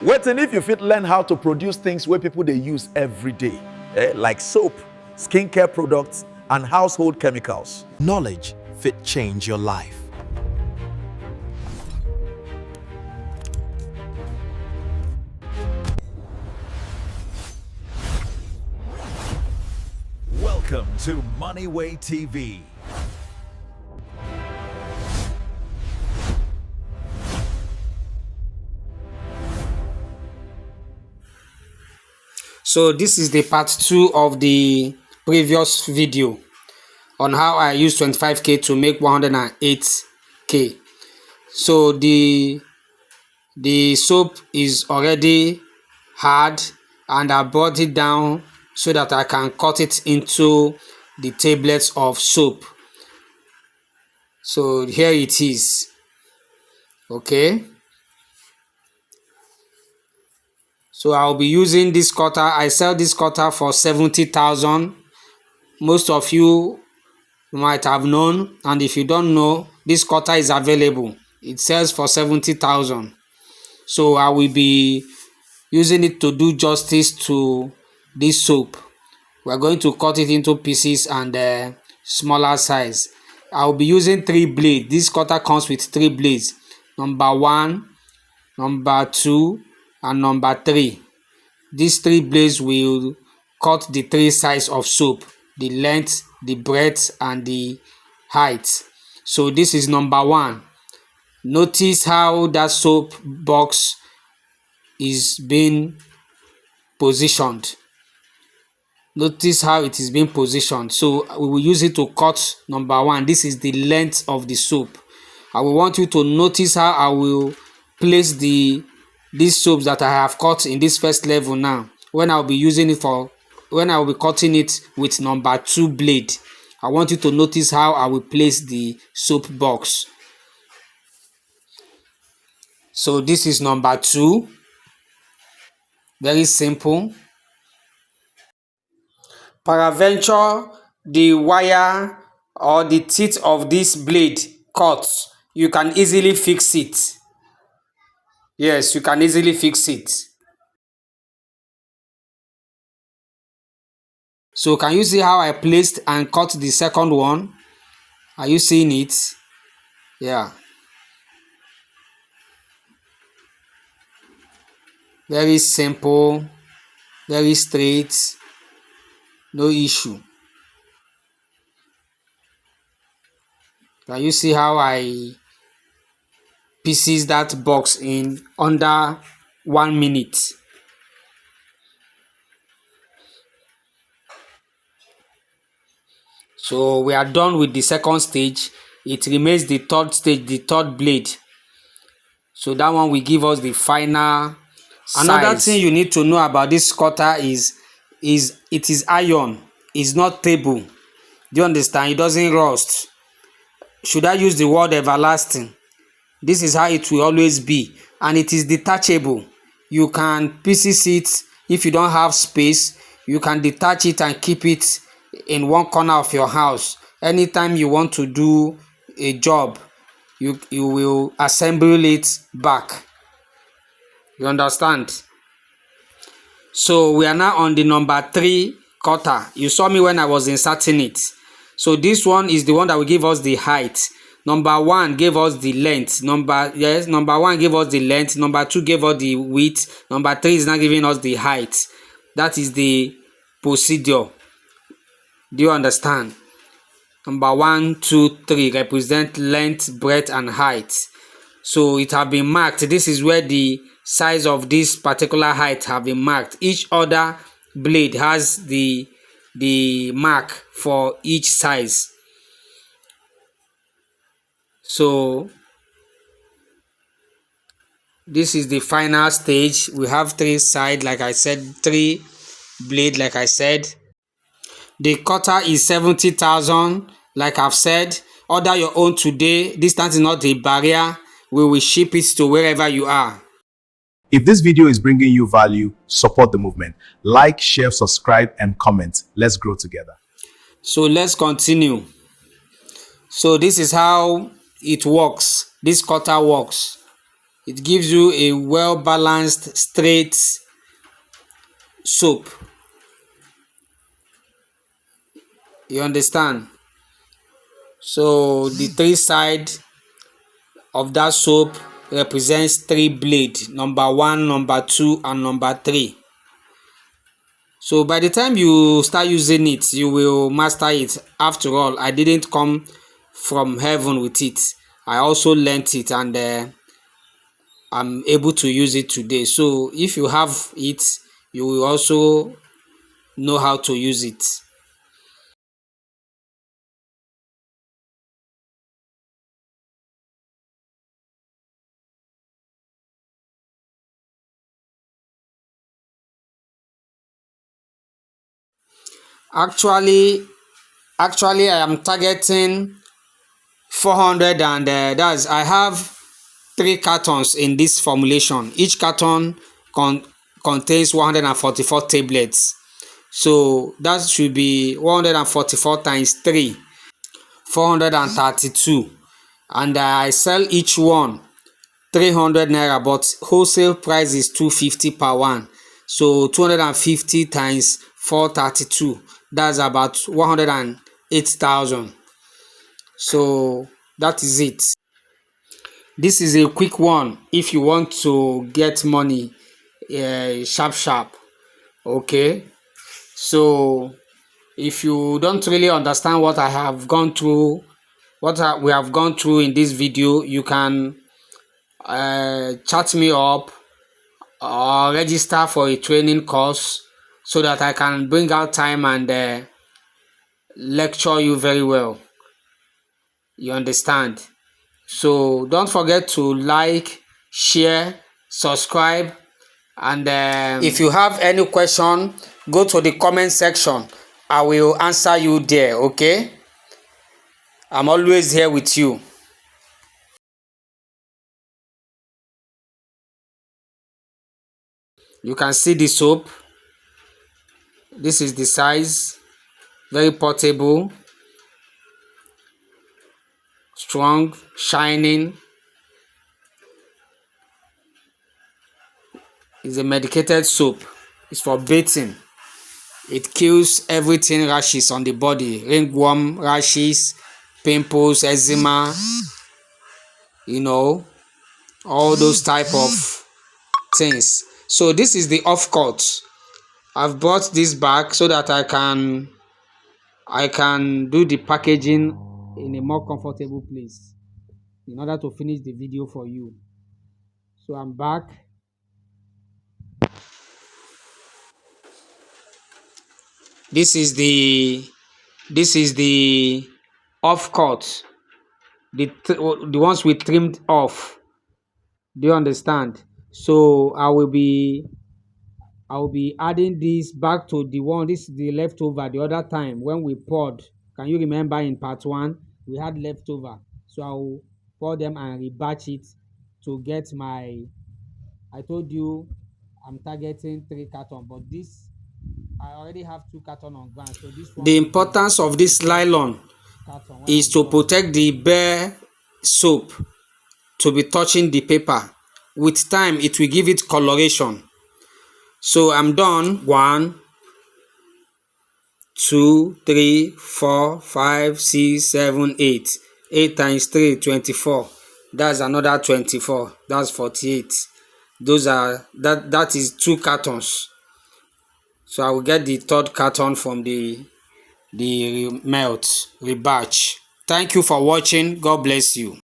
Wait and if you fit learn how to produce things where people they use every day, like soap, skincare products, and household chemicals. Knowledge fit change your life. Welcome to MoneywayTV. So this is the part 2 of the previous video on how I use 25k to make 108k. So the soap is already hard and I brought it down so that I can cut it into the tablets of soap. So here it is. Okay. So I'll be using this cutter. I sell this cutter for 70,000. Most of you might have known, and if you don't know, this cutter is available. It sells for 70,000. So I will be using it to do justice to this soap. We're going to cut it into pieces and smaller size. I'll be using 3 blades. This cutter comes with 3 blades. Number 1, number 2, and number 3. These 3 blades will cut the 3 sides of soap: the length, the breadth, and the height. So this is number 1. Notice how that soap box is being positioned. Notice how it is being positioned. So we will use it to cut number 1. This is the length of the soap. I will want you to notice how I will place these soaps that I have cut in this first level now. When I will be cutting it with number 2 blade, I want you to notice how I will place the soap box. So this is number 2. Very simple. Peradventure the wire or the teeth of this blade cuts, you can easily fix it. Yes, you can easily fix it. So can you see how I placed and cut the second one? Are you seeing it? Yeah. Very simple, very straight, no issue. Can you see how I pieces that box in under 1 minute? So we are done with the second stage. It remains the third stage, the third blade. So that one will give us the final size. Another thing you need to know about this cutter is it is iron. It's not table. Do you understand? It doesn't rust. Should I use the word everlasting? This is how it will always be. And it is detachable. You can pieces it. If you don't have space, you can detach it and keep it in one corner of your house. Anytime you want to do a job, you will assemble it back. You understand? So we are now on the number 3 cutter. You saw me when I was inserting it. So this one is the one that will give us the height. Number 1 gave us the length. Number 1 gave us the length. Number 2 gave us the width. Number 3 is now giving us the height. That is the procedure. Do you understand? Number 1, 2, 3 represent length, breadth, and height. So it have been marked. This is where the size of this particular height have been marked. Each other blade has the mark for each size. So this is the final stage. We have 3 sides, like I said, 3 blade, like I said. The cutter is 70,000, like I've said. Order your own today. Distance is not a barrier. We will ship it to wherever you are. If this video is bringing you value, support the movement. Like, share, subscribe, and comment. Let's grow together. So let's continue. So this is how it works. This cutter works. It gives you a well balanced straight soap. You understand? So the three side of that soap represents three blade, number 1, number 2, and number 3. So by the time you start using it, you will master it. After all, I didn't come from heaven with it. I also learnt it, and I'm able to use it today. So if you have it, you will also know how to use it. Actually, I am targeting 400, and that's I have 3 cartons in this formulation. Each carton contains 144 tablets. So that should be 144 times 3, 432. And I sell each one 300 naira, but wholesale price is 250 per one. So 250 times 432, that's about 108,000. So that is it. This is a quick one if you want to get money sharp. Okay, so if you don't really understand what I have gone through, we have gone through in this video, you can chat me up or register for a training course so that I can bring out time and lecture you very well. You understand? So don't forget to like, share, subscribe, and if you have any question, go to the comment section. I will answer you there. Okay, I'm always here with you. You can see the soap. This is the size, very portable, strong, shining. It's a medicated soap. It's for bathing. It kills everything rashes on the body, ringworm, rashes, pimples, eczema, all those type of things. So this is the off cut. I've brought this back so that I can do the packaging in a more comfortable place in order to finish the video for you. So I'm back. This is the off cut, the ones we trimmed off. Do you understand? So I will be adding this back to the one. This is the leftover the other time when we poured. Can you remember in part 1 we had leftover? So I will pour them and rebatch it to get my, I told you I'm targeting 3 carton, but this I already have 2 carton on ground. So this one, the importance of this nylon is to protect the bare soap to be touching the paper. With time it will give it coloration. So I'm done. 1, 2, 3, 4, 5, 6, 7, 8. 8 times 3, 24. That's another 24. That's 48. Those are that is 2 cartons. So I will get the 3rd carton from the rebatch. Thank you for watching. God bless you.